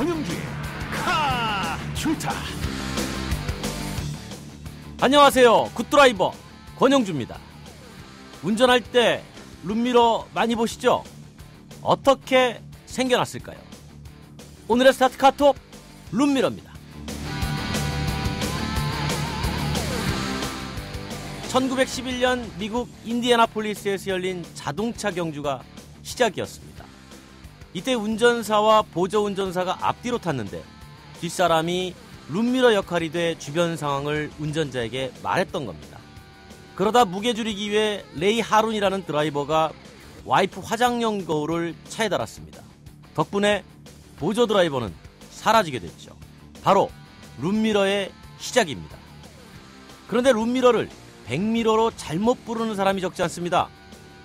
권영주의 카주타. 안녕하세요. 굿드라이버 권영주입니다. 운전할 때 룸미러 많이 보시죠? 어떻게 생겨났을까요? 오늘의 스타트 카톡 룸미러입니다. 1911년 미국 인디애나폴리스에서 열린 자동차 경주가 시작이었습니다. 이때 운전사와 보조운전사가 앞뒤로 탔는데 뒷사람이 룸미러 역할이 돼 주변 상황을 운전자에게 말했던 겁니다. 그러다 무게 줄이기 위해 레이 하룬이라는 드라이버가 와이프 화장용 거울을 차에 달았습니다. 덕분에 보조 드라이버는 사라지게 됐죠. 바로 룸미러의 시작입니다. 그런데 룸미러를 백미러로 잘못 부르는 사람이 적지 않습니다.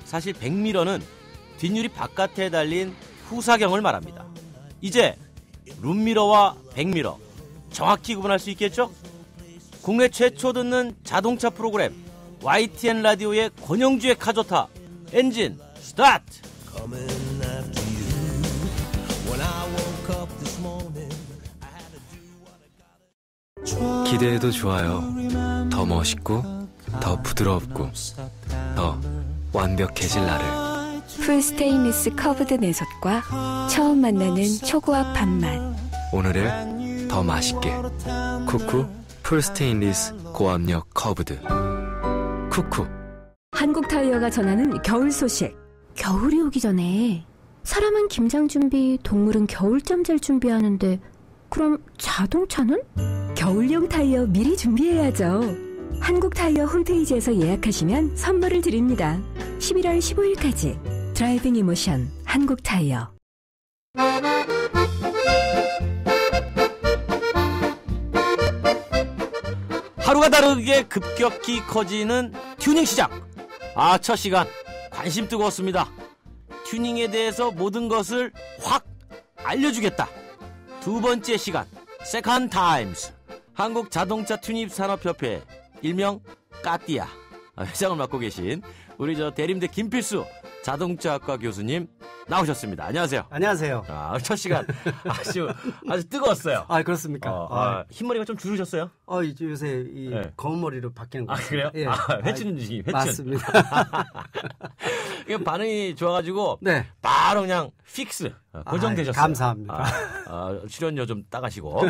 사실 백미러는 뒷유리 바깥에 달린 후사경을 말합니다. 이제 룸미러와 백미러 정확히 구분할 수 있겠죠? 국내 최초 듣는 자동차 프로그램 YTN 라디오의 권영주의 카조타 엔진 스타트! 기대해도 좋아요. 더 멋있고 더 부드럽고 더 완벽해질 나를. 풀 스테인리스 커브드 내솥과 처음 만나는 초고압 밥맛. 오늘을 더 맛있게. 쿠쿠 풀 스테인리스 고압력 커브드. 쿠쿠. 한국 타이어가 전하는 겨울 소식. 겨울이 오기 전에 사람은 김장 준비, 동물은 겨울잠 잘 준비하는데 그럼 자동차는? 겨울용 타이어 미리 준비해야죠. 한국 타이어 홈페이지에서 예약하시면 선물을 드립니다. 11월 15일까지 드라이빙 이모션 한국 타이어. 하루가 다르게 급격히 커지는 튜닝 시장. 첫 시간 관심 뜨거웠습니다. 튜닝에 대해서 모든 것을 확 알려주겠다. 두 번째 시간 세컨 타임스. 한국 자동차 튜닝 산업협회 일명 까띠아 회장을 맡고 계신 우리 대림대 김필수 자동차학과 교수님 나오셨습니다. 안녕하세요. 안녕하세요. 첫 시간 아주 뜨거웠어요. 그렇습니까? 흰머리가 좀 줄으셨어요? 이제 요새 검은 머리로 바뀌는 거예요. 그래요? 예. 회춘 주시 회춘. 맞습니다. 이게 반응이 좋아가지고 네. 바로 그냥 픽스 고정되셨어요. 감사합니다. 출연료 좀 따가시고.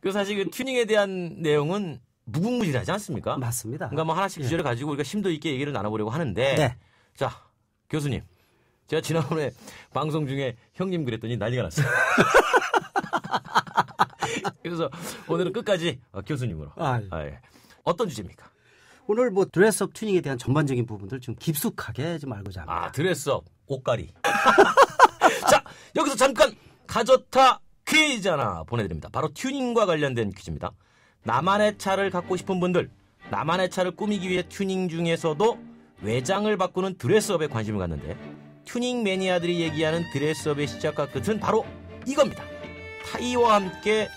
그 사실 그 튜닝에 대한 내용은 무궁무진하지 않습니까? 맞습니다. 그러니까 뭐 하나씩 주제를 가지고 우리가 심도 있게 얘기를 나눠보려고 하는데, 네. 자 교수님, 제가 지난번에 방송 중에 형님 그랬더니 난리가 났어요. 그래서 오늘은 끝까지 교수님으로. 예. 어떤 주제입니까? 오늘 드레스업 튜닝에 대한 전반적인 부분들 좀 깊숙하게 좀 알고자 합니다. 드레스업 옷가리. 자, 여기서 잠깐 가조타 퀴즈 하나 보내드립니다. 바로 튜닝과 관련된 퀴즈입니다. 나만의 차를 갖고 싶은 분들, 나만의 차를 꾸미기 위해 튜닝 중에서도 외장을 바꾸는 드레스업에 관심을 갖는데, 튜닝 매니아들이 얘기하는 드레스업의 시작과 끝은 바로 이겁니다. 타이어와 함께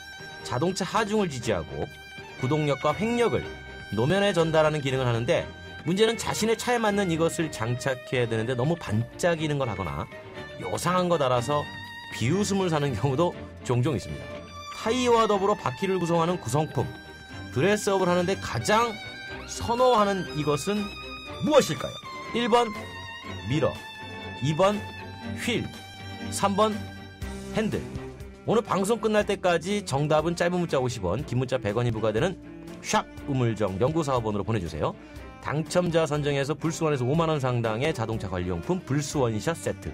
자동차 하중을 지지하고 구동력과 횡력을 노면에 전달하는 기능을 하는데, 문제는 자신의 차에 맞는 이것을 장착해야 되는데 너무 반짝이는 걸 하거나 요상한 거 달아서 비웃음을 사는 경우도 종종 있습니다. 타이어와 더불어 바퀴를 구성하는 구성품, 드레스업을 하는데 가장 선호하는 이것은 무엇일까요? 1번 미러, 2번 휠, 3번 핸들. 오늘 방송 끝날 때까지 정답은 짧은 문자 50원, 긴 문자 100원이 부과되는 샵 우물정 0945번으로 보내주세요. 당첨자 선정해서 불수원에서 5만원 상당의 자동차 관리용품 불수원샷 세트,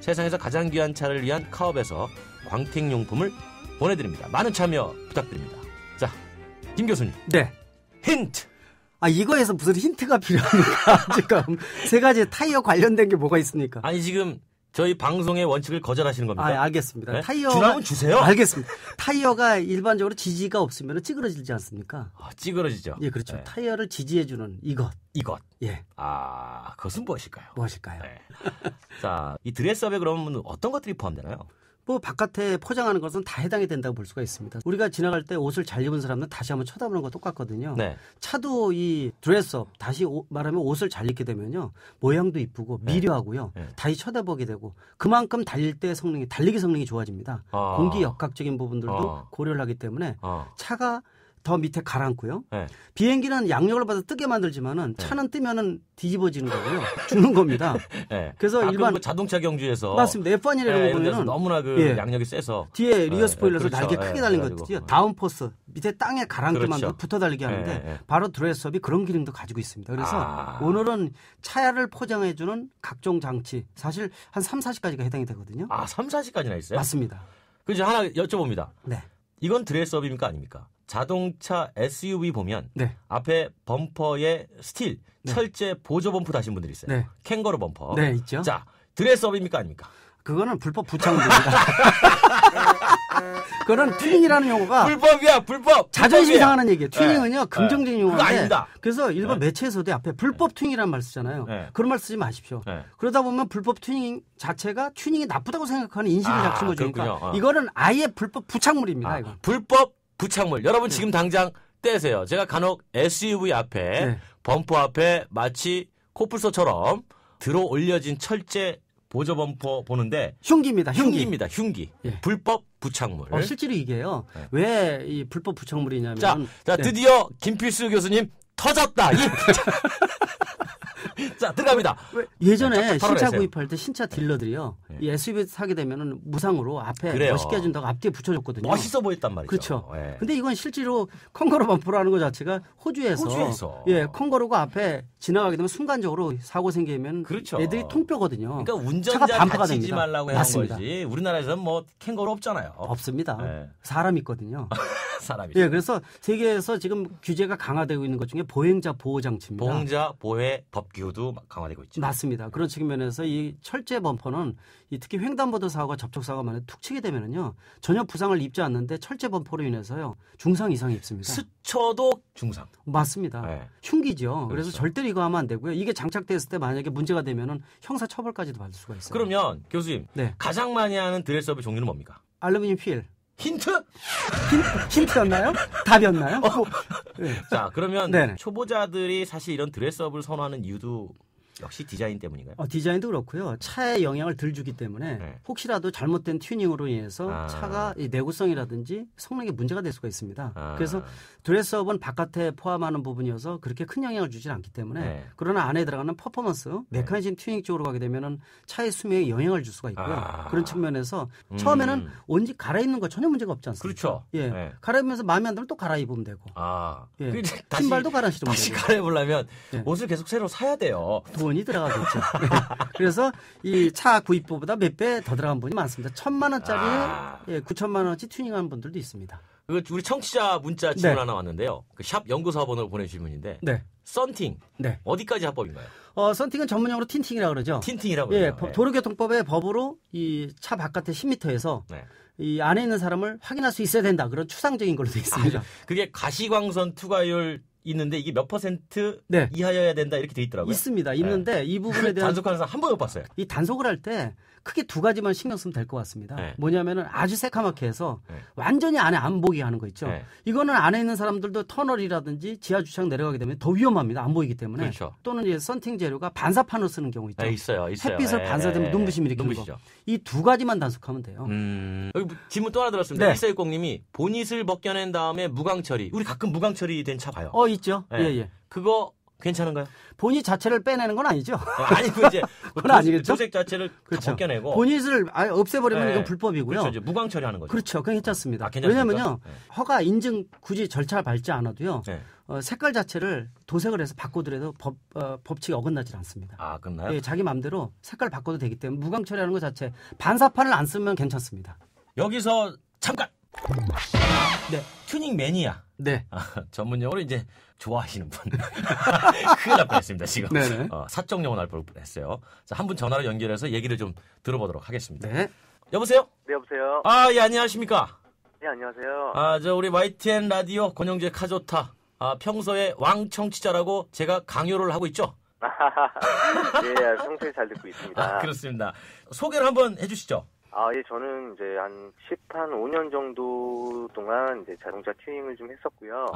세상에서 가장 귀한 차를 위한 카업에서 광택용품을 보내드립니다. 많은 참여 부탁드립니다. 자, 김 교수님. 네. 힌트. 이거에서 무슨 힌트가 필요합니까? 지금 세 가지 타이어 관련된 게 뭐가 있습니까? 지금 저희 방송의 원칙을 거절하시는 겁니까? 알겠습니다. 네? 타이어가 주라면 주세요. 알겠습니다. 타이어가 일반적으로 지지가 없으면 찌그러지지 않습니까? 찌그러지죠. 예, 그렇죠. 네. 타이어를 지지해주는 이것. 예. 그것은 무엇일까요? 무엇일까요? 네. 자, 이 드레스업에 그러면 어떤 것들이 포함되나요? 뭐 바깥에 포장하는 것은 다 해당이 된다고 볼 수가 있습니다. 우리가 지나갈 때 옷을 잘 입은 사람은 다시 한번 쳐다보는 거 똑같거든요. 네. 차도 이 드레스업 다시 말하면 옷을 잘 입게 되면요 모양도 이쁘고 미려하고요 네. 다시 쳐다보게 되고 그만큼 달릴 때 성능이 달리기 성능이 좋아집니다. 공기 역학적인 부분들도 고려를 하기 때문에 차가 더 밑에 가라앉고요. 네. 비행기는 양력을 받아 뜨게 만들지만은 차는 뜨면은 뒤집어지는 거고요. 죽는 겁니다. 네. 그래서 일반 그 자동차 경주에서 맞습니다. F1이라는 거 보면은 너무나 그 양력이 세서 뒤에 리어 스포일러에서 그렇죠. 날개 크게 달린 것이죠. 다운포스 밑에 땅에 가라앉게만 그렇죠. 붙어 달리게 하는데 바로 드레스업이 그런 기능도 가지고 있습니다. 그래서 오늘은 차를 포장해주는 각종 장치 사실 한 3, 40가지가 해당이 되거든요. 3, 40까지나 있어요? 맞습니다. 그래서 하나 여쭤봅니다. 네. 이건 드레스업입니까 아닙니까? 자동차 SUV 보면 네. 앞에 범퍼에 스틸, 철제 보조 범퍼 다신 분들이 있어요. 네. 캥거루 범퍼. 네, 있죠. 자, 드레스업입니까 아닙니까? 그거는 불법 부착물입니다. 그거는 튜닝이라는 용어가 불법. 자존심 상하는 얘기예요. 튜닝은요 긍정적인 그거 용어인데 아닙니다. 그래서 일반 매체에서도 앞에 불법 튜닝이라는 말 쓰잖아요. 그런 말 쓰지 마십시오. 그러다 보면 불법 튜닝 자체가 튜닝이 나쁘다고 생각하는 인식을 자꾸 심어주니까 이거는 아예 불법 부착물입니다. 이거. 불법 부착물. 여러분 지금 당장 떼세요. 제가 간혹 SUV 앞에 범퍼 앞에 마치 코뿔소처럼 들어 올려진 철제 보조 범퍼 보는데 흉기입니다. 흉기입니다. 흉기. 예. 불법 부착물. 실제로 이게요. 왜 이 불법 부착물이냐면 자 드디어 김필수 교수님 터졌다. 자 들어갑니다. 예전에 신차 구입할 때 신차 딜러들이요. 이 SUV 사게 되면은 무상으로 앞에 멋있게 해준다고 앞뒤에 붙여줬거든요. 멋있어 보였단 말이죠. 그렇죠. 근데 이건 실제로 캥거루 범퍼라는 것 자체가 호주에서 캥거루가 앞에 지나가게 되면 순간적으로 사고 생기면 애들이 통뼈거든요. 그러니까 운전자 다치지 말라고 하는 거지. 우리나라에서는 뭐 캥거루 없잖아요. 없습니다. 사람 있거든요. 사람이. 그래서 세계에서 지금 규제가 강화되고 있는 것 중에 보행자 보호 장치입니다. 보행자 보호 법규도 강화되고 있죠. 맞습니다. 그런 측면에서 이 철제 범퍼는 이 특히 횡단보도 사고가 접촉 사고가 만약 툭 치게 되면은요 전혀 부상을 입지 않는데 철제 범퍼로 인해서요 중상 이상이 입습니다. 스쳐도 중상. 맞습니다. 흉기죠. 그래서 절대로 이거 하면 안 되고요. 이게 장착됐을 때 만약에 문제가 되면은 형사 처벌까지도 받을 수가 있어요. 그러면 교수님 가장 많이 하는 드레스업의 종류는 뭡니까? 알루미늄 휠. 힌트였나요? 답이었나요? 자, 그러면 초보자들이 사실 이런 드레스업을 선호하는 이유도 역시 디자인 때문인가요? 디자인도 그렇고요. 차에 영향을 덜 주기 때문에 혹시라도 잘못된 튜닝으로 인해서 차가 이 내구성이라든지 성능에 문제가 될 수가 있습니다. 그래서 드레스업은 바깥에 포함하는 부분이어서 그렇게 큰 영향을 주지 않기 때문에 그러나 안에 들어가는 퍼포먼스, 메커니즘 튜닝 쪽으로 가게 되면은 차의 수명에 영향을 줄 수가 있고요. 그런 측면에서 처음에는 옷 갈아입는 거 전혀 문제가 없지 않습니까? 그렇죠. 갈아입으면서 마음에 안 들면 또 갈아입으면 되고. 신발도 갈아신으면 다시 갈아입으려면 옷을 계속 새로 사야 돼요. 돈이 들어가겠죠. 그래서 이 차 구입보다 몇 배 더 들어간 분이 많습니다. 1,000만 원짜리 9천만 원어치 튜닝하는 분들도 있습니다. 우리 청취자 문자 질문 하나 왔는데요. 샵 연구사번으로 보내주신 분인데 썬팅 어디까지 합법인가요? 썬팅은 전문용어로 틴팅이라고 그러죠. 틴팅이라고 그러죠. 도로교통법의 법으로 이 차 바깥에 10m에서 이 안에 있는 사람을 확인할 수 있어야 된다. 그런 추상적인 걸로 되어 있습니다. 그게 가시광선 투과율 있는데 이게 몇 퍼센트 이하여야 된다 이렇게 돼 있더라고요. 있습니다. 있는데 이 부분에 대한 단속하는 사람 한 번도 못 봤어요. 이 단속을 할 때 크게 두 가지만 신경 쓰면 될 것 같습니다. 뭐냐면은 아주 새카맣게 해서 완전히 안에 안 보게 하는 거 있죠. 이거는 안에 있는 사람들도 터널이라든지 지하 주차장 내려가게 되면 더 위험합니다. 안 보이기 때문에. 또는 이제 썬팅 재료가 반사판으로 쓰는 경우 있죠. 있어요. 햇빛을 반사되면 눈부심 일으키는 거. 이 두 가지만 단속하면 돼요. 여기 질문 또 하나 들었습니다. 1460님이 보닛을 벗겨낸 다음에 무광 처리. 우리 가끔 무광 처리된 차 봐요. 있죠. 그거 괜찮은가요? 보닛 자체를 빼내는 건 아니죠. 아니고 이제 그건 아니겠죠. 도색 자체를 벗겨내고 보닛을 아예 없애버리면 이건 불법이고요. 그렇죠. 이제 무광 처리하는 거죠. 그렇죠. 그건 괜찮습니다. 왜냐면요, 허가 인증 굳이 절차를 밟지 않아도요. 색깔 자체를 도색을 해서 바꾸더라도 법칙이 어긋나지 않습니다. 그렇나요? 자기 마음대로 색깔 바꿔도 되기 때문에 무광 처리하는 것 자체 반사판을 안 쓰면 괜찮습니다. 여기서 잠깐. 튜닝 매니아. 전문용어로 이제 좋아하시는 분. 큰일 날 뻔했습니다, 지금. 사적 용어 날 뻔했어요. 자, 한 분 전화로 연결해서 얘기를 좀 들어보도록 하겠습니다. 여보세요? 네, 여보세요? 예, 안녕하십니까? 네, 안녕하세요. 우리 YTN 라디오 권영재 카조타. 평소에 왕 청취자라고 제가 강요를 하고 있죠? 네, 평소에 잘 듣고 있습니다. 그렇습니다. 소개를 한번 해주시죠. 예, 저는 이제 한 5년 정도 동안 이제 자동차 튜닝을 좀 했었고요.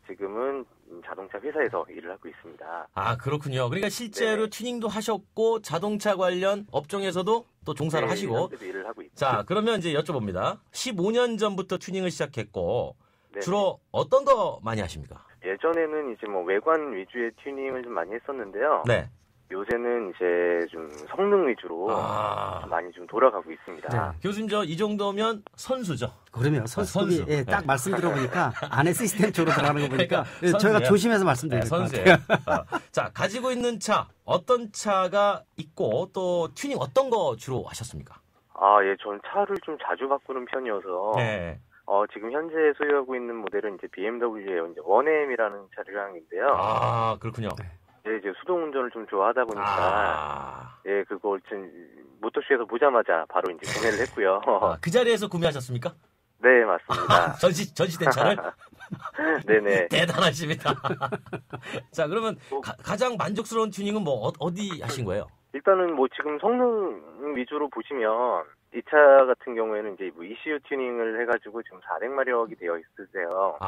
지금은 자동차 회사에서 일을 하고 있습니다. 그렇군요. 그러니까 실제로 네네. 튜닝도 하셨고 자동차 관련 업종에서도 또 종사를 하시고. 일을 하고 있습니다. 자, 그러면 이제 여쭤봅니다. 15년 전부터 튜닝을 시작했고 네네. 주로 어떤 거 많이 하십니까? 예전에는 이제 뭐 외관 위주의 튜닝을 좀 많이 했었는데요. 네. 요새는 이제 좀 성능 위주로 많이 좀 돌아가고 있습니다. 네. 교수님, 이 정도면 선수죠? 그러면 선수. 예, 딱 말씀 들어보니까 안에 시스템 쪽으로 들어가는 거 보니까 저희가 조심해서 말씀드릴 것 같아요. 자, 가지고 있는 차, 어떤 차가 있고 또 튜닝 어떤 거 주로 하셨습니까? 예, 전 차를 좀 자주 바꾸는 편이어서 네. 지금 현재 소유하고 있는 모델은 이제 BMW의 이제 1M이라는 차량인데요. 그렇군요. 네. 예, 이제 수동 운전을 좀 좋아하다 보니까 예, 그걸 좀 모터쇼에서 보자마자 바로 이제 구매를 했고요. 그 자리에서 구매하셨습니까? 네, 맞습니다. 전시된 차를? 네네. 대단하십니다. 자, 그러면 가장 만족스러운 튜닝은 뭐 어디 하신 거예요? 일단은 뭐 지금 성능 위주로 보시면 이 차 같은 경우에는 이제 뭐 ECU 튜닝을 해가지고 지금 400마력이 되어 있으세요.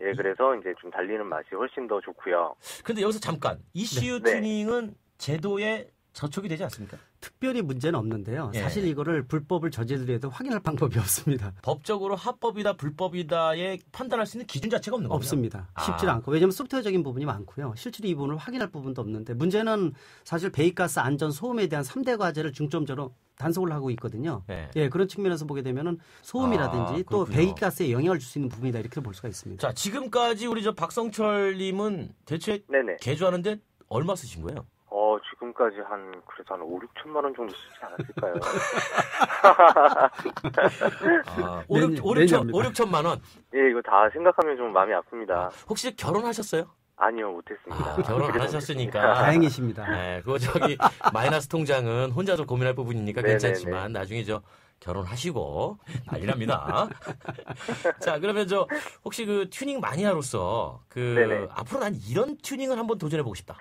예, 그래서 이제 좀 달리는 맛이 훨씬 더 좋고요. 근데 여기서 잠깐 ECU 튜닝은 제도에 저촉이 되지 않습니까? 특별히 문제는 없는데요. 사실 이거를 불법을 저지르려도 확인할 방법이 없습니다. 법적으로 합법이다 불법이다에 판단할 수 있는 기준 자체가 없는 거죠? 없습니다. 쉽지 않고. 왜냐하면 소프트웨어적인 부분이 많고요. 실제로 이 부분을 확인할 부분도 없는데 문제는 사실 배기가스 안전 소음에 대한 3대 과제를 중점적으로 단속을 하고 있거든요. 네. 예, 그런 측면에서 보게 되면은 소음이라든지 또 배기가스에 영향을 줄 수 있는 부분이다 이렇게 볼 수가 있습니다. 자, 지금까지 우리 박성철님은 대체 개조하는데 얼마 쓰신 거예요? 지금까지 그래서 한 5, 6천만 원 정도 쓰지 않았을까요? 5, 6천만 원? 예, 이거 다 생각하면 좀 마음이 아픕니다. 혹시 결혼하셨어요? 아니요, 못했습니다. 결혼 안 하셨으니까. 다행이십니다. 네, 그거 마이너스 통장은 혼자서 고민할 부분이니까 괜찮지만 나중에 결혼하시고 난리 납니다. 자, 그러면 혹시 그 튜닝 마니아로서 앞으로 난 이런 튜닝을 한번 도전해보고 싶다.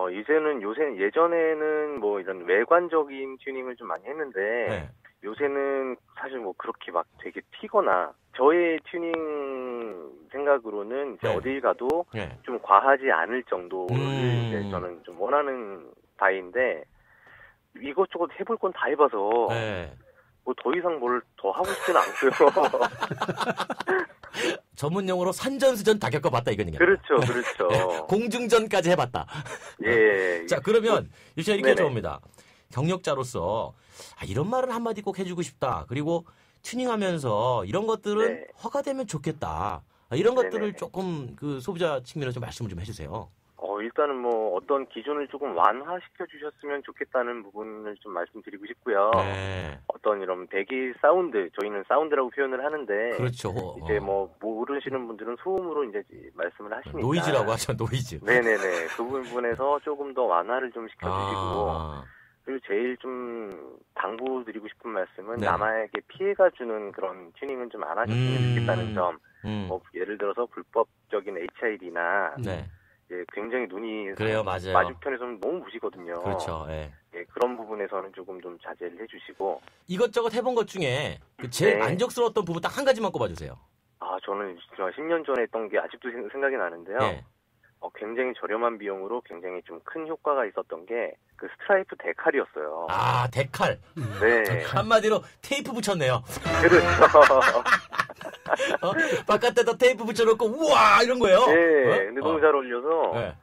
이제는 예전에는 뭐 이런 외관적인 튜닝을 좀 많이 했는데 요새는 사실 뭐 그렇게 막 되게 튀거나 저의 튜닝 생각으로는 이제 어딜 가도 좀 과하지 않을 정도를 이제 저는 좀 원하는 바인데 이것저것 해볼 건 다 해봐서 뭐 더 이상 뭘 더 하고 싶지는 않고요. 전문 용어로 산전수전 다 겪어봤다 이건 얘기입니다. 그렇죠. 공중전까지 해봤다. 예. 자, 그러면 이렇게 여쭤봅니다. 경력자로서 이런 말을 한마디 꼭 해주고 싶다. 그리고 튜닝하면서 이런 것들은 허가되면 좋겠다. 이런 것들을 조금 그 소비자 측면에서 좀 말씀을 좀 해주세요. 일단은 뭐 어떤 기준을 조금 완화시켜 주셨으면 좋겠다는 부분을 좀 말씀드리고 싶고요. 어떤 이런 배기 사운드, 저희는 사운드라고 표현을 하는데 그렇죠. 이제 뭐 모르시는 분들은 소음으로 이제 말씀을 하시니까 노이즈라고 하죠, 노이즈. 네네네. 그 부분에서 조금 더 완화를 좀 시켜주시고 그리고 제일 좀 당부드리고 싶은 말씀은 남에게 피해가 주는 그런 튜닝은 좀 안 하셨으면 좋겠다는 점. 뭐 예를 들어서 불법적인 HID나 예, 굉장히 눈이 맞아요. 마주편에서는 너무 부시거든요. 그렇죠. 예, 그런 부분에서는 조금 좀 자제를 해주시고 이것저것 해본 것 중에 제일 만족스러웠던 부분 딱 한 가지만 꼽아주세요. 저는 10년 전에 했던 게 아직도 생각이 나는데요. 굉장히 저렴한 비용으로 굉장히 좀 큰 효과가 있었던 게 그 스트라이프 데칼이었어요. 데칼. 네. 한마디로 테이프 붙였네요. 그렇죠. 바깥에다 테이프 붙여놓고 우와 이런 거예요. 네. 근데 너무 잘 어울려서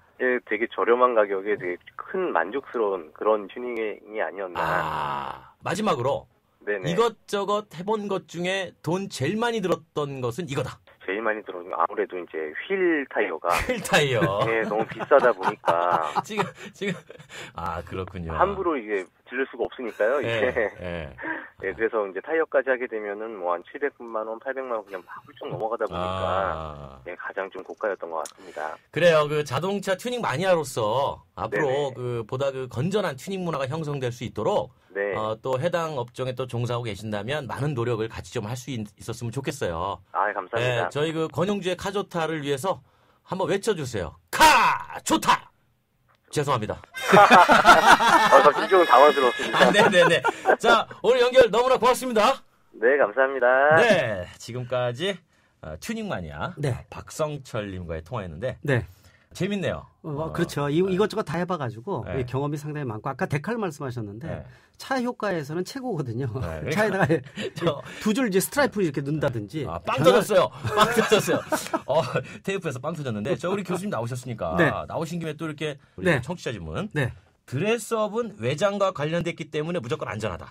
되게 저렴한 가격에 되게 큰 만족스러운 그런 튜닝이 아니었나. 마지막으로 이것저것 해본 것 중에 돈 제일 많이 들었던 것은 이거다. 제일 많이 들어오는 건 아무래도 이제 휠 타이어가 너무 비싸다 보니까 지금 그렇군요. 함부로 이게 질릴 수가 없으니까요. 이게 그래서 이제 타이어까지 하게 되면은 뭐 한 700만 원, 800만 원 그냥 막 훌쩍 넘어가다 보니까 가장 좀 고가였던 것 같습니다. 그래요. 그 자동차 튜닝 마니아로서 앞으로 보다 건전한 튜닝 문화가 형성될 수 있도록 또 해당 업종에 또 종사하고 계신다면 많은 노력을 같이 좀 할 수 있었으면 좋겠어요. 감사합니다. 저희 권영주의 카조타를 위해서 한번 외쳐주세요. 카 좋다. 죄송합니다. 갑자기 좀 당황. 당황스러웠습니다. 네네네. 자, 오늘 연결 너무나 고맙습니다. 네, 감사합니다. 네, 지금까지 튜닝 마니아 네. 박성철님과의 통화였는데 네. 재밌네요. 그렇죠. 이것저것 다 해봐가지고 네. 경험이 상당히 많고 아까 데칼 말씀하셨는데 네. 차 효과에서는 최고거든요. 네. 차에다가 두 줄 이제 스트라이프 이렇게 넣는다든지. 빵 터졌어요. 빵 터졌어요. 테이프에서 빵 터졌는데 우리 교수님 나오셨으니까 네. 나오신 김에 또 이렇게 우리 네. 청취자 질문. 네. 드레스업은 외장과 관련됐기 때문에 무조건 안전하다.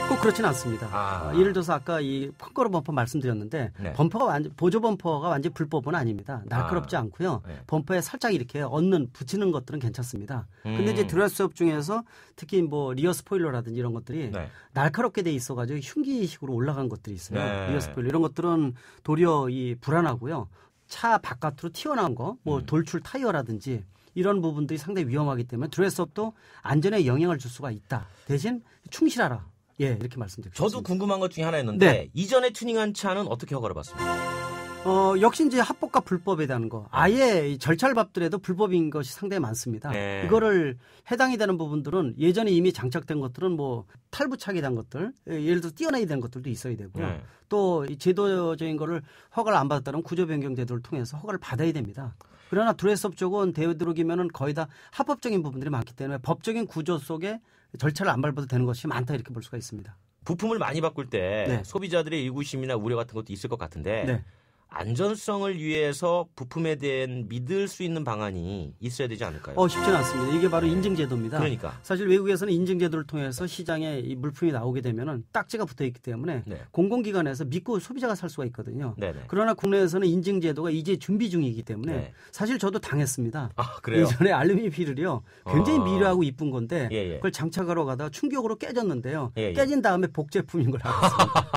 꼭 그렇진 않습니다. 예를 들어서 아까 이 펑커러 범퍼 말씀드렸는데 네. 범퍼가 보조 범퍼가 완전 불법은 아닙니다. 날카롭지 않고요. 네. 범퍼에 살짝 이렇게 붙이는 것들은 괜찮습니다. 근데 이제 드레스업 중에서 특히 뭐 리어 스포일러라든지 이런 것들이 네. 날카롭게 돼 있어가지고 흉기식으로 올라간 것들이 있어요. 네. 리어 스포일러 이런 것들은 도리어 불안하고요. 차 바깥으로 튀어나온 거, 뭐 돌출 타이어라든지 이런 부분들이 상당히 위험하기 때문에 드레스업도 안전에 영향을 줄 수가 있다. 대신 충실하라. 예, 이렇게 말씀드리겠습니다. 저도 궁금한 것 중에 하나였는데 네. 이전에 튜닝한 차는 어떻게 허가를 받습니까? 역시 이제 합법과 불법에 대한 거. 아예 이 절차를 밟더라도 불법인 것이 상당히 많습니다. 네. 이거를 해당이 되는 부분들은 예전에 이미 장착된 것들은 뭐 탈부착이 된 것들, 예를 들어 띄어내야 되는 것들도 있어야 되고요. 네. 또 이 제도적인 거를 허가를 안 받았다면 구조 변경 제도를 통해서 허가를 받아야 됩니다. 그러나 드레스업 쪽은 되도록이면은 거의 다 합법적인 부분들이 많기 때문에 법적인 구조 속에 절차를 안 밟아도 되는 것이 많다 이렇게 볼 수가 있습니다. 부품을 많이 바꿀 때 네. 소비자들의 의구심이나 우려 같은 것도 있을 것 같은데 네. 안전성을 위해서 부품에 대한 믿을 수 있는 방안이 있어야 되지 않을까요? 쉽지는 않습니다. 이게 바로 인증제도입니다. 그러니까. 사실 외국에서는 인증제도를 통해서 시장에 이 물품이 나오게 되면은 딱지가 붙어 있기 때문에 네. 공공기관에서 믿고 소비자가 살 수가 있거든요. 네네. 그러나 국내에서는 인증제도가 이제 준비 중이기 때문에 네. 사실 저도 당했습니다. 그래요? 예전에 알루미늄 휠을요. 굉장히 미려하고 이쁜 건데 예. 그걸 장착하러 가다가 충격으로 깨졌는데요. 예. 깨진 다음에 복제품인 걸 알았습니다.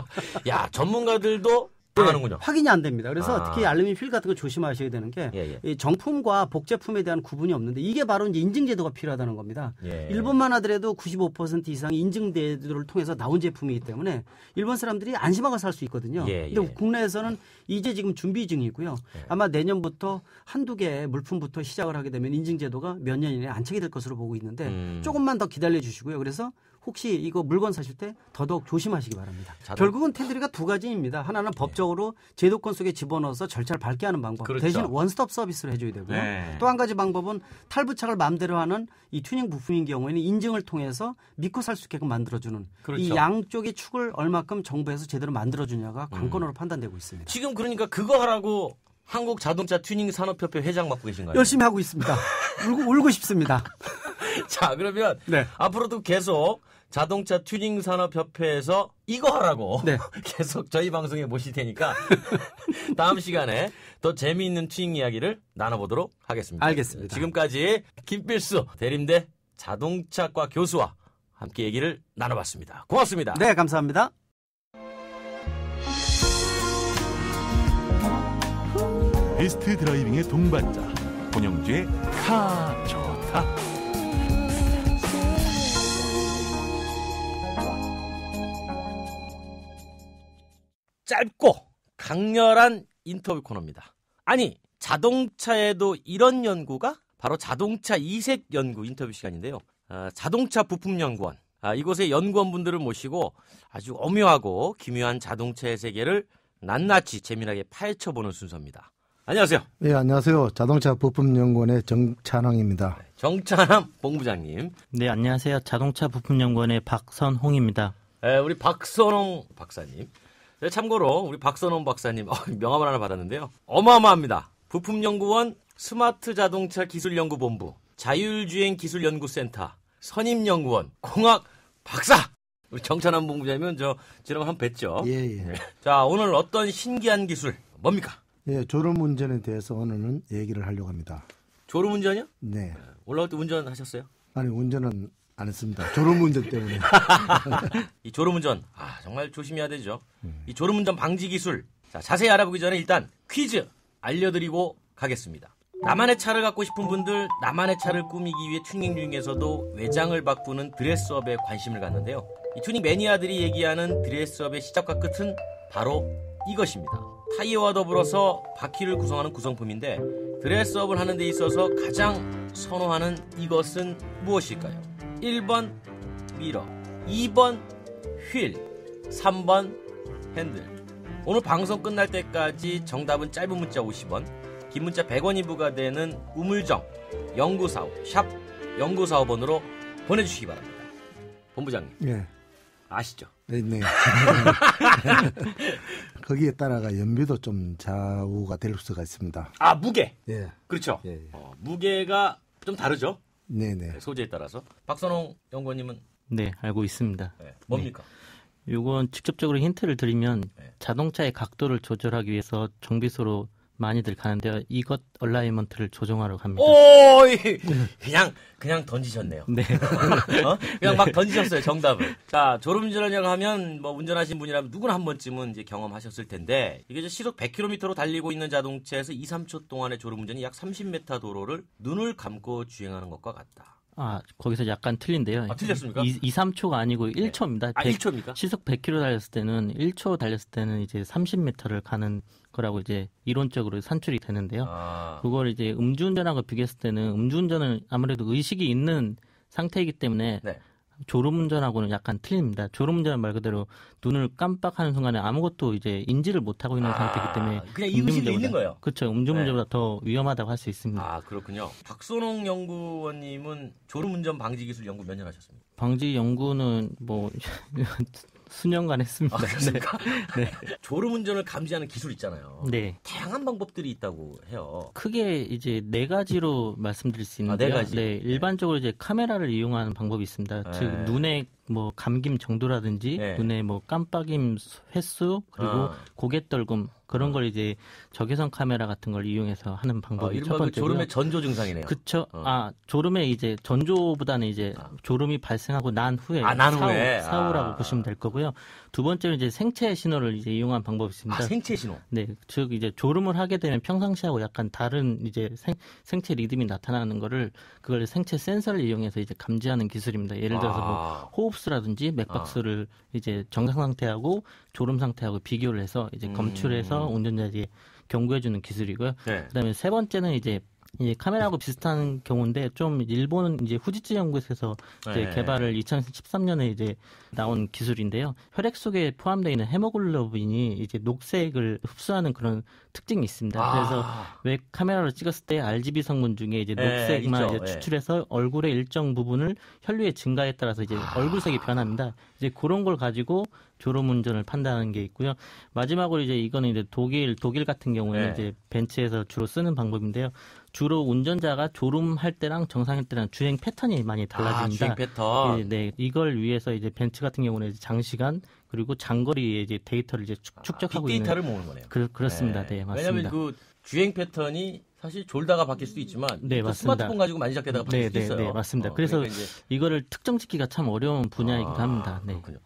야, 전문가들도 당하는군요. 확인이 안 됩니다. 그래서 특히 알루미늄 휠 같은 거 조심하셔야 되는 게 이 정품과 복제품에 대한 구분이 없는데 이게 바로 이제 인증제도가 필요하다는 겁니다. 예. 일본만 하더라도 95% 이상이 인증제도를 통해서 나온 제품이기 때문에 일본 사람들이 안심하고 살 수 있거든요. 근데 국내에서는 이제 지금 준비 중이고요. 아마 내년부터 한두 개의 물품부터 시작을 하게 되면 인증제도가 몇 년 이내에 안착이 될 것으로 보고 있는데 조금만 더 기다려 주시고요. 그래서 혹시 이거 물건 사실 때 더더욱 조심하시기 바랍니다. 결국은 테두리가 두 가지입니다. 하나는 법적으로 제도권 속에 집어넣어서 절차를 밟게 하는 방법. 그렇죠. 대신 원스톱 서비스를 해줘야 되고요. 또 한 가지 방법은 탈부착을 마음대로 하는 이 튜닝 부품인 경우에는 인증을 통해서 믿고 살 수 있게끔 만들어주는 그렇죠. 이 양쪽의 축을 얼마큼 정부에서 제대로 만들어주냐가 관건으로 판단되고 있습니다. 지금 그러니까 그거 하라고 한국 자동차 튜닝 산업협회 회장 맡고 계신가요? 열심히 하고 있습니다. 울고 싶습니다. 자, 그러면 네. 앞으로도 계속 자동차 튜닝 산업협회에서 이거 하라고 계속 저희 방송에 모실 테니까 다음 시간에 더 재미있는 튜닝 이야기를 나눠보도록 하겠습니다. 알겠습니다. 지금까지 김필수 대림대 자동차과 교수와 함께 얘기를 나눠봤습니다. 고맙습니다. 네, 감사합니다. 베스트 드라이빙의 동반자 권영주의 카 좋다. 짧고 강렬한 인터뷰 코너입니다. 아니, 자동차에도 이런 연구가? 바로 자동차 이색 연구 인터뷰 시간인데요. 자동차 부품연구원. 이곳의 연구원분들을 모시고 아주 오묘하고 기묘한 자동차의 세계를 낱낱이 재미나게 파헤쳐보는 순서입니다. 안녕하세요. 네, 안녕하세요. 자동차 부품연구원의 정찬항입니다. 정찬항 본부장님. 네, 안녕하세요. 자동차 부품연구원의 박선홍입니다. 우리 박선홍 박사님. 참고로 우리 박선홍 박사님 명함을 하나 받았는데요. 어마어마합니다. 부품연구원 스마트 자동차 기술연구본부 자율주행기술연구센터 선임연구원 공학 박사 우리 정찬환 본부장님은 지난번 한번 뵀죠. 예. 자, 오늘 어떤 신기한 기술 뭡니까? 예, 졸음운전에 대해서 오늘은 얘기를 하려고 합니다. 졸음운전이요? 네. 올라올 때 운전하셨어요? 아니, 운전은 안 했습니다. 졸음운전 때문에. 이 졸음운전 정말 조심해야 되죠. 이 졸음운전 방지 기술 자세히 알아보기 전에 일단 퀴즈 알려드리고 가겠습니다. 나만의 차를 갖고 싶은 분들, 나만의 차를 꾸미기 위해 튜닝 중에서도 외장을 바꾸는 드레스업에 관심을 갖는데요. 이 튜닝 매니아들이 얘기하는 드레스업의 시작과 끝은 바로 이것입니다. 타이어와 더불어서 바퀴를 구성하는 구성품인데 드레스업을 하는 데 있어서 가장 선호하는 이것은 무엇일까요? 1번 미러, 2번 휠, 3번 핸들. 오늘 방송 끝날 때까지 정답은 짧은 문자 50원, 긴 문자 100원이 부과되는 우물정 0945 샵 0945번으로 보내주시기 바랍니다. 본부장님. 예. 아시죠? 네. 거기에 따라가 연비도 좀 좌우가 될 수가 있습니다. 아, 무게. 예. 그렇죠. 예. 무게가 좀 다르죠? 네네. 소재에 따라서. 박선홍 연구원님은? 네, 알고 있습니다. 네. 뭡니까? 요건 직접적으로 힌트를 드리면 네. 자동차의 각도를 조절하기 위해서 정비소로 많이들 가는데요. 이것 얼라이먼트를 조정하러 갑니다. 오, 그냥 던지셨네요. 네. 그냥 막 던지셨어요, 정답을. 자, 졸음운전을 하면 뭐 운전하신 분이라면 누구나 한 번쯤은 이제 경험하셨을 텐데, 이게 이제 시속 100km로 달리고 있는 자동차에서 2, 3초 동안의 졸음운전이 약 30m 도로를 눈을 감고 주행하는 것과 같다. 아, 거기서 약간 틀린데요. 아, 틀렸습니까? 2, 3초가 아니고 1초입니다. 네. 아, 1초입니까? 시속 100km 달렸을 때는 1초 달렸을 때는 이제 30m를 가는 거라고 이제 이론적으로 산출이 되는데요. 그걸 이제 음주운전하고 비교했을 때는 음주운전은 아무래도 의식이 있는 상태이기 때문에 네. 졸음운전하고는 약간 틀립니다. 졸음운전은 말 그대로 눈을 깜빡하는 순간에 아무것도 이제 인지를 못하고 있는 상태이기 때문에 그냥 이 의식이 있는 거예요. 그렇죠. 음주운전보다 더 위험하다고 할 수 있습니다. 아, 그렇군요. 박선홍 연구원님은 졸음운전 방지 기술 연구 몇 년 하셨습니까? 방지 연구는 뭐 수년간 했습니다. 아, 그렇습니까? 네. 졸음운전을 감지하는 기술 있잖아요. 네. 다양한 방법들이 있다고 해요. 크게 이제 4가지로 말씀드릴 수 있는데요. 4가지. 네, 일반적으로 이제 카메라를 이용하는 방법이 있습니다. 네. 즉 눈의 뭐 감김 정도라든지 네. 눈의 뭐 깜빡임 횟수 그리고 고개 떨금 그런 걸 이제 적외선 카메라 같은 걸 이용해서 하는 방법이 첫 번째고요. 졸음의 전조 증상이네요. 그렇죠. 졸음의 이제 전조보다는 이제 졸음이 발생하고 난 후에 사후라고 보시면 될 거고요. 두 번째는 이제 생체 신호를 이제 이용한 방법이 있습니다. 생체 신호. 네, 즉 이제 졸음을 하게 되면 평상시하고 약간 다른 이제 생체 리듬이 나타나는 거를 그걸 생체 센서를 이용해서 이제 감지하는 기술입니다. 예를 들어서 뭐 호흡수라든지 맥박수를 이제 정상 상태하고 졸음 상태하고 비교를 해서 이제 검출해서 운전자에게 경고해주는 기술이고요. 네. 그다음에 세 번째는 이제 카메라하고 비슷한 경우인데 좀 일본은 이제 후지츠 연구소에서 이제 개발을 2013년에 이제 나온 기술인데요. 혈액 속에 포함되어 있는 헤모글로빈이 이제 녹색을 흡수하는 그런 특징이 있습니다. 그래서 왜 카메라로 찍었을 때 RGB 성분 중에 이제 녹색만 이제 추출해서 얼굴의 일정 부분을 혈류의 증가에 따라서 이제 얼굴색이 변합니다. 이제 그런 걸 가지고 졸음 운전을 판단하는 게 있고요. 마지막으로 이제 이거는 이제 독일 같은 경우에는 이제 벤츠에서 주로 쓰는 방법인데요. 주로 운전자가 졸음할 때랑 정상일 때랑 주행 패턴이 많이 달라집니다. 주행 패턴. 네, 이걸 위해서 이제 벤츠 같은 경우는 이제 장시간 그리고 장거리에 이제 데이터를 이제 축적하고 있는. 빅데이터를 모으는 거네요. 그렇습니다. 네, 맞습니다. 왜냐하면 그 주행 패턴이 사실 졸다가 바뀔 수도 있지만 네, 맞습니다. 스마트폰 가지고 만지작대다가 바뀔 수도 있어요. 네, 맞습니다. 그래서 그러니까 이거를 특정짓기가 참 어려운 분야이기도 합니다. 네. 그렇군요.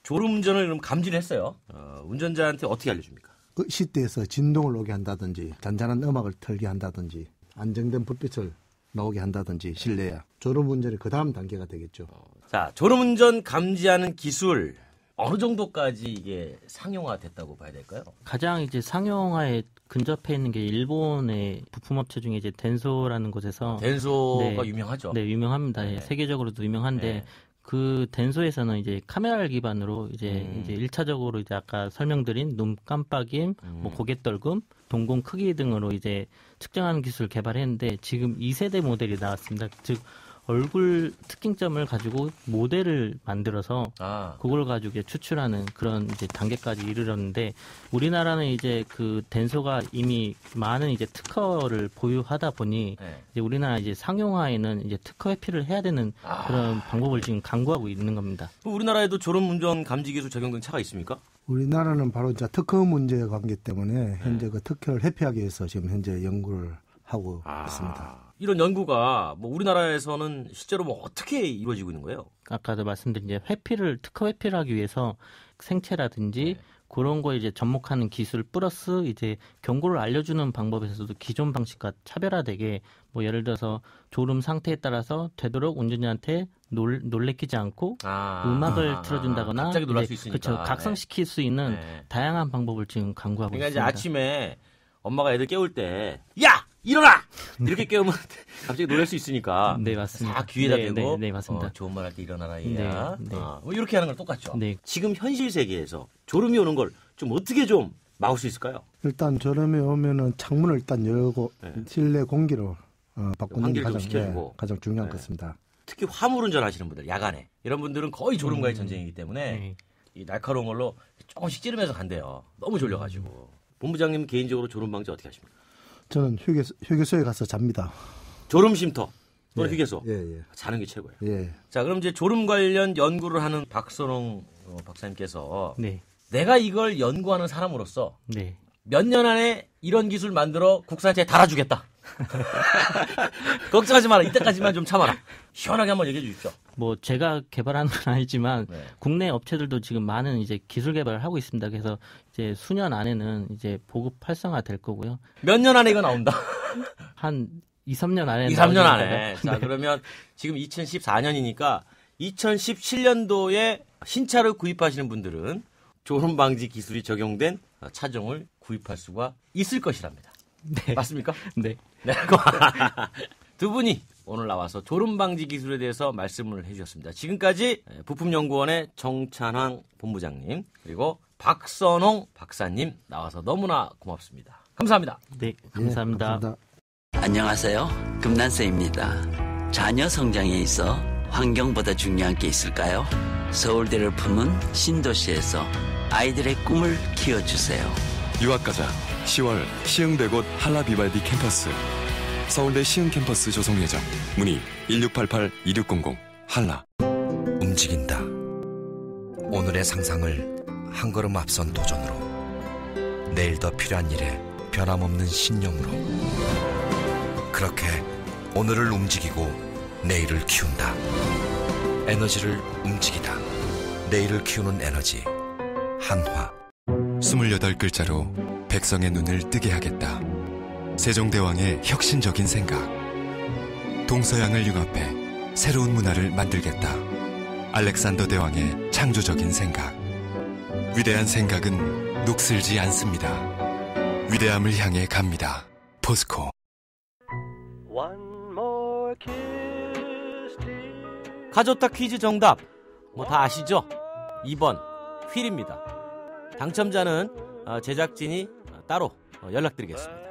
졸음운전을 그럼 감지를 했어요. 운전자한테 어떻게 알려줍니까? 그 시대에서 진동을 오게 한다든지 잔잔한 음악을 틀게 한다든지 안정된 불빛을 나오게 한다든지 실내야 졸음운전이 그 다음 단계가 되겠죠. 자, 졸음운전 감지하는 기술 어느 정도까지 이게 상용화됐다고 봐야 될까요? 가장 이제 상용화에 근접해 있는 게 일본의 부품업체 중에 이제 덴소라는 곳에서 덴소가 유명하죠. 네, 유명합니다. 네. 세계적으로도 유명한데 그 덴소에서는 이제 카메라를 기반으로 이제 1차적으로 이제 아까 설명드린 눈 깜빡임, 뭐 고개 떨금, 동공 크기 등으로 이제 측정하는 기술을 개발했는데 지금 2세대 모델이 나왔습니다. 즉 얼굴 특징점을 가지고 모델을 만들어서 그걸 가지고 추출하는 그런 이제 단계까지 이르렀는데 우리나라는 이제 그 덴소가 이미 많은 이제 특허를 보유하다 보니 이제 우리나라 이제 상용화에는 이제 특허 회피를 해야 되는 그런 방법을 지금 강구하고 있는 겁니다. 우리나라에도 졸음운전 감지 기술 적용된 차가 있습니까? 우리나라는 바로 이제 특허 문제에 관계 때문에 현재 그 특허를 회피하기 위해서 지금 현재 연구를 하고 있습니다. 이런 연구가 뭐 우리나라에서는 실제로 뭐 어떻게 이루어지고 있는 거예요? 아까도 말씀드린 이제 특허 회피를 하기 위해서 생체라든지 그런 거에 이제 접목하는 기술 플러스 이제 경고를 알려주는 방법에서도 기존 방식과 차별화되게 뭐 예를 들어서 졸음 상태에 따라서 되도록 운전자한테 놀래키지 않고 음악을 틀어준다거나 갑자기 놀랄 수 있으니까 그렇죠. 각성시킬 수 있는 다양한 방법을 지금 강구하고 그러니까 있습니다. 이제 아침에 엄마가 애들 깨울 때 야! 일어나! 이렇게 깨우면 갑자기 놀랄 수 있으니까. 네, 맞습니다. 다 귀에다 네, 대고. 네, 맞습니다. 좋은 말 할 때 일어나라, 얘야. 네, 네. 뭐 이렇게 하는 건 똑같죠. 네. 지금 현실 세계에서 졸음이 오는 걸 좀 어떻게 좀 막을 수 있을까요? 일단 졸음이 오면은 창문을 일단 열고 실내 공기로 바꾸는 게 가장 중요한 것 같습니다. 특히 화물운전 하시는 분들, 야간에. 이런 분들은 거의 졸음과의 전쟁이기 때문에 이 날카로운 걸로 조금씩 찌르면서 간대요. 너무 졸려가지고. 본부장님 개인적으로 졸음 방지 어떻게 하십니까? 저는 휴게소에 가서 잡니다. 졸음 쉼터 또는 휴게소. 예. 자는 게 최고예요. 예. 자, 그럼 이제 졸음 관련 연구를 하는 박선홍 박사님께서 네. 내가 이걸 연구하는 사람으로서 네. 몇 년 안에 이런 기술 만들어 국산차에 달아주겠다. 걱정하지 마라. 이때까지만 좀 참아라. 시원하게 한번 얘기해 주십시오. 뭐 제가 개발하는 건 아니지만 네. 국내 업체들도 지금 많은 이제 기술 개발을 하고 있습니다. 그래서 이제 수년 안에는 이제 보급 활성화 될 거고요. 몇 년 안에 이거 나온다. 한 2, 3년 안에 2, 3년 안에. 네. 자, 그러면 지금 2014년이니까 2017년도에 신차를 구입하시는 분들은 졸음 방지 기술이 적용된 차종을 구입할 수가 있을 것이랍니다. 네. 맞습니까? 네. 네. 두 분이 오늘 나와서 졸음 방지 기술에 대해서 말씀을 해주셨습니다. 지금까지 부품연구원의 정찬황 본부장님 그리고 박선홍 박사님 나와서 너무나 고맙습니다. 감사합니다. 네, 감사합니다. 감사합니다. 안녕하세요. 금난세입니다. 자녀 성장에 있어 환경보다 중요한 게 있을까요? 서울대를 품은 신도시에서 아이들의 꿈을 키워주세요. 유학가자 10월 시흥대곳 한라비발디 캠퍼스 서울대 시흥 캠퍼스 조성 예정. 문의 1688-2600 한라. 움직인다. 오늘의 상상을 한 걸음 앞선 도전으로 내일 더 필요한 일에 변함없는 신념으로 그렇게 오늘을 움직이고 내일을 키운다. 에너지를 움직이다. 내일을 키우는 에너지 한화. 28글자로 백성의 눈을 뜨게 하겠다. 세종대왕의 혁신적인 생각. 동서양을 융합해 새로운 문화를 만들겠다. 알렉산더 대왕의 창조적인 생각. 위대한 생각은 녹슬지 않습니다. 위대함을 향해 갑니다. 포스코. 가조타 퀴즈 정답 뭐 다 아시죠? 2번 휠입니다. 당첨자는 제작진이 따로 연락드리겠습니다.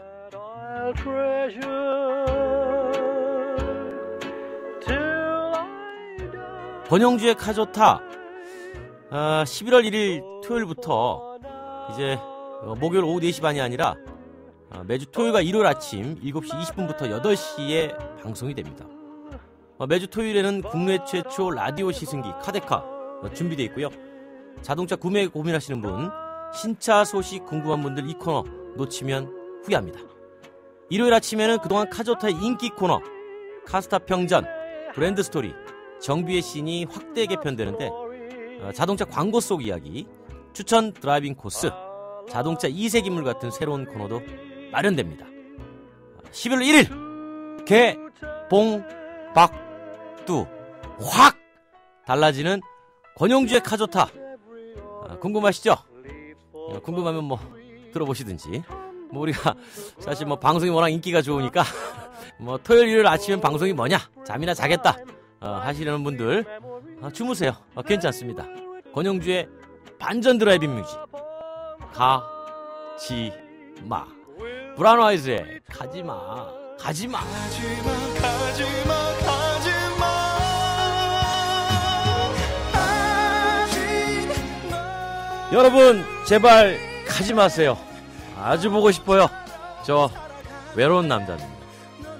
권영주의 카조타 11월 1일 토요일부터 이제 목요일 오후 4시 반이 아니라 매주 토요일과 일요일 아침 7시 20분부터 8시에 방송이 됩니다. 매주 토요일에는 국내 최초 라디오 시승기 카데카 준비되어 있고요. 자동차 구매 고민하시는 분, 신차 소식 궁금한 분들 이 코너 놓치면 후회합니다. 일요일 아침에는 그동안 카조타의 인기 코너 카스타 평전, 브랜드 스토리, 정비의 씬이 확대 개편되는데 자동차 광고 속 이야기, 추천 드라이빙 코스, 자동차 이색 인물 같은 새로운 코너도 마련됩니다. 11월 1일 개봉박두 확 달라지는 권영주의 카조타 궁금하시죠? 궁금하면 뭐 들어보시든지 뭐 우리가 사실 뭐 방송이 워낙 인기가 좋으니까 뭐 토요일 일요일 아침엔 방송이 뭐냐 잠이나 자겠다 하시려는 분들 주무세요. 괜찮습니다. 권영주의 반전 드라이빙 뮤직 가지마, 브라운 아이즈의 가지마 가지마. 여러분 제발 가지 마세요. 아주 보고 싶어요. 저 외로운 남자입니다.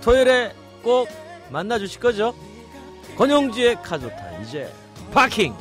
토요일에 꼭 만나주실 거죠? 권영주의 카조타 이제 파킹.